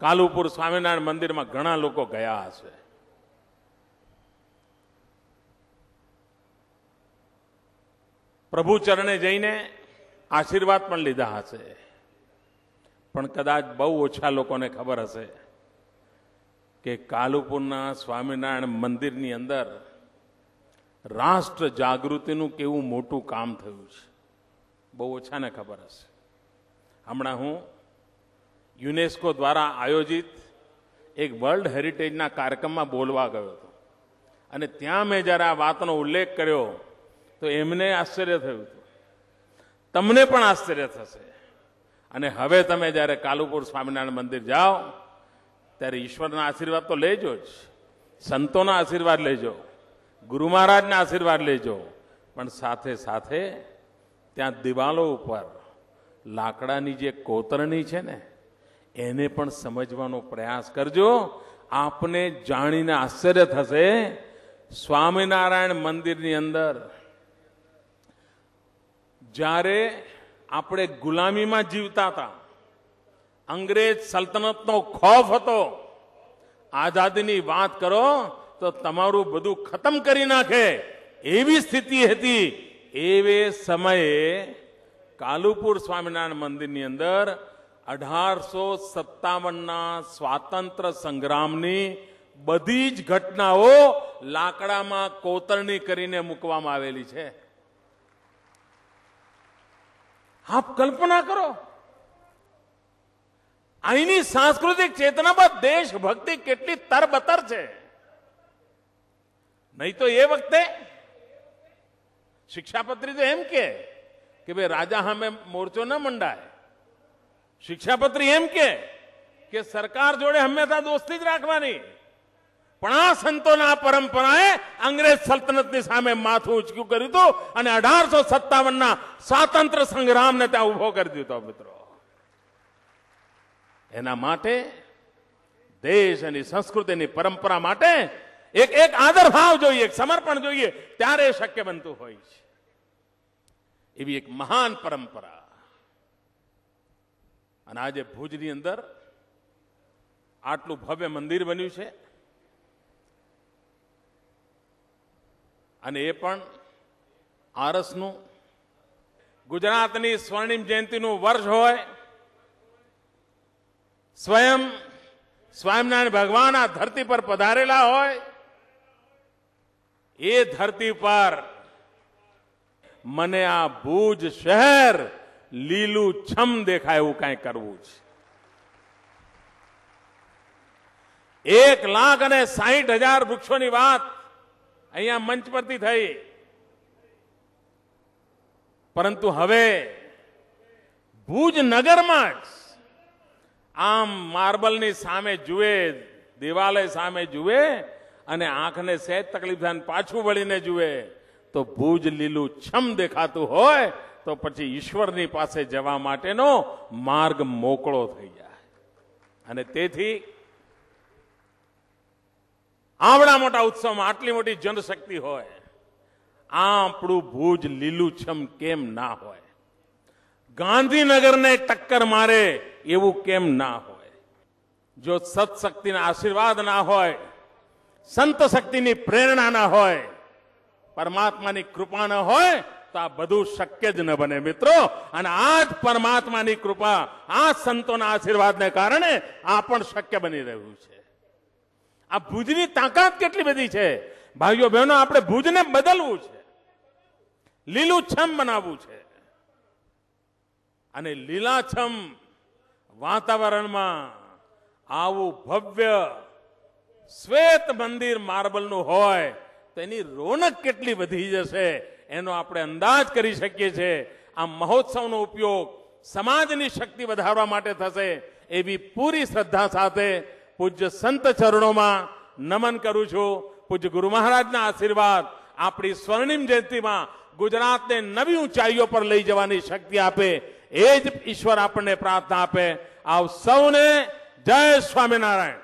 કાલુપુર સ્વામિનારાયણ મંદિરમાં ઘણા લોકો ગયા હશે. પ્રભુ ચરણે જઈને આશીર્વાદ પણ લીધા હશે. પણ કદાચ બહુ ઓછા લોકોને ખબર હશે કે કાલુપુરના સ્વામિનારાયણ મંદિરની અંદર રાષ્ટ્ર જાગૃતિનું કેવું મોટું કામ થયું છે. બહુ ઓછાને ખબર હશે. હમણાં હું યુનેસ્કો દ્વારા આયોજિત એક વર્લ્ડ હેરિટેજના કાર્યક્રમમાં બોલવા ગયો હતો અને ત્યાં મેં જ્યારે આ વાતનો ઉલ્લેખ કર્યો તો એમને આશ્ચર્ય થયું હતું. તમને પણ આશ્ચર્ય થશે. અને હવે તમે જ્યારે કાલુપુર સ્વામિનારાયણ મંદિર જાઓ ત્યારે ઈશ્વરના આશીર્વાદ તો લેજો જ, સંતોના આશીર્વાદ લેજો, ગુરુ મહારાજના આશીર્વાદ લેજો, પણ સાથે સાથે ત્યાં દિવાલો ઉપર લાકડાની જે કોતરણી છે ને એને પણ સમજવાનો પ્રયાસ કરજો. આપને જાણીને આશ્ચર્ય થશે, સ્વામિનારાયણ મંદિરની અંદર જ્યારે આપણે ગુલામીમાં જીવતા હતા, અંગ્રેજ સલ્તનતનો ખોફ હતો, આઝાદીની વાત કરો તો તમારું બધું ખતમ કરી નાખે એવી સ્થિતિ હતી. એવે સમયે કાલુપુર સ્વામિનારાયણ મંદિરની અંદર 1857ના સ્વાતંત્ર્ય સંગ્રામની બધી જ ઘટનાઓ લાકડામાં કોતરણી કરીને મૂકવામાં આવેલી છે. આપ કલ્પના કરો, અહીંની સાંસ્કૃતિક ચેતનામાં દેશભક્તિ કેટલી તરબતર છે. નહીં તો એ વખતે શિક્ષાપત્રી તો એમ કે ભાઈ રાજા સામે મોરચો ન મંડાય. શિક્ષાપત્રી એમ કે સરકાર જોડે હંમેશા દોસ્તી જ રાખવાની. પણ આ સંતોના પરંપરાએ અંગ્રેજ સલ્તનતની સામે માથું ઊંચક્યું કર્યું હતું અને 1857ના સ્વાતંત્ર્ય સંગ્રામને ત્યાં ઉભો કરી દીધો. મિત્રો, એના માટે દેશ અને સંસ્કૃતિની પરંપરા માટે એક આદર ભાવ જોઈએ, એક સમર્પણ જોઈએ, ત્યારે શક્ય બનતું હોય છે. એવી એક મહાન પરંપરા. અને આજે ભુજની અંદર આટલું ભવ્ય મંદિર બન્યું છે અને એ પણ આરસનું. ગુજરાતની સ્વર્ણિમ જયંતિનું વર્ષ હોય, સ્વયં સ્વામિનારાયણ ભગવાન આ ધરતી પર પધારેલા હોય, એ ધરતી પર મને આ ભુજ શહેર લીલું છમ દેખાય એવું કાંઈ કરવું છે. 1,60,000 વૃક્ષોની વાત અહીંયા મંચ પરથી થઈ, પરંતુ હવે ભુજ નગરમાં જ આમ માર્બલની સામે જુએ, દિવાલે સામે જુએ અને આંખને સહેજ તકલીફ થાય પાછું વળીને જુએ તો ભુજ લીલું છમ દેખાતું હોય તો પછી ઈશ્વરની પાસે જવા માટેનો માર્ગ મોકળો થઈ જાય. અને તેથી આવડા મોટા ઉત્સવમાં આટલી મોટી જનશક્તિ હોય, આપણું ભુજ લીલુંછમ કેમ ના હોય? ગાંધીનગરને ટક્કર મારે એવું કેમ ના હોય? જો સત્શક્તિના આશીર્વાદ ના હોય, સંત શક્તિની પ્રેરણા ના હોય, પરમાત્માની કૃપા ન હોય તો આ બધું શક્ય જ ન બને. મિત્રો, અને આ જ પરમાત્માની કૃપા, આ સંતોના આશીર્વાદને કારણે આ પણ શક્ય બની રહ્યું છે. આ ભુજની તાકાત કેટલી બધી છે ભાઈઓ બહેનો. આપણે ભુજને બદલવું છે, લીલુંછમ બનાવવું છે અને લીલાછમ વાતાવરણમાં આવું ભવ્ય શ્વેત મંદિર માર્બલનું હોય તો એની રોનક કેટલી વધી જશે એનો આપણે અંદાજ કરી શકીએ છીએ. આ મહોત્સવનો ઉપયોગ સમાજની શક્તિ વધારવા માટે થશે એવી પૂરી શ્રદ્ધા સાથે પૂજ્ય સંત ચરણોમાં નમન કરું છું. પૂજ્ય ગુરુ મહારાજના આશીર્વાદ આપણી સ્વર્ણિમ જયંતિમાં ગુજરાતને નવી ઊંચાઈઓ પર લઈ જવાની શક્તિ આપે, એ જ ઈશ્વર આપણને પ્રાર્થના આપે. આપ સૌને જય સ્વામિનારાયણ.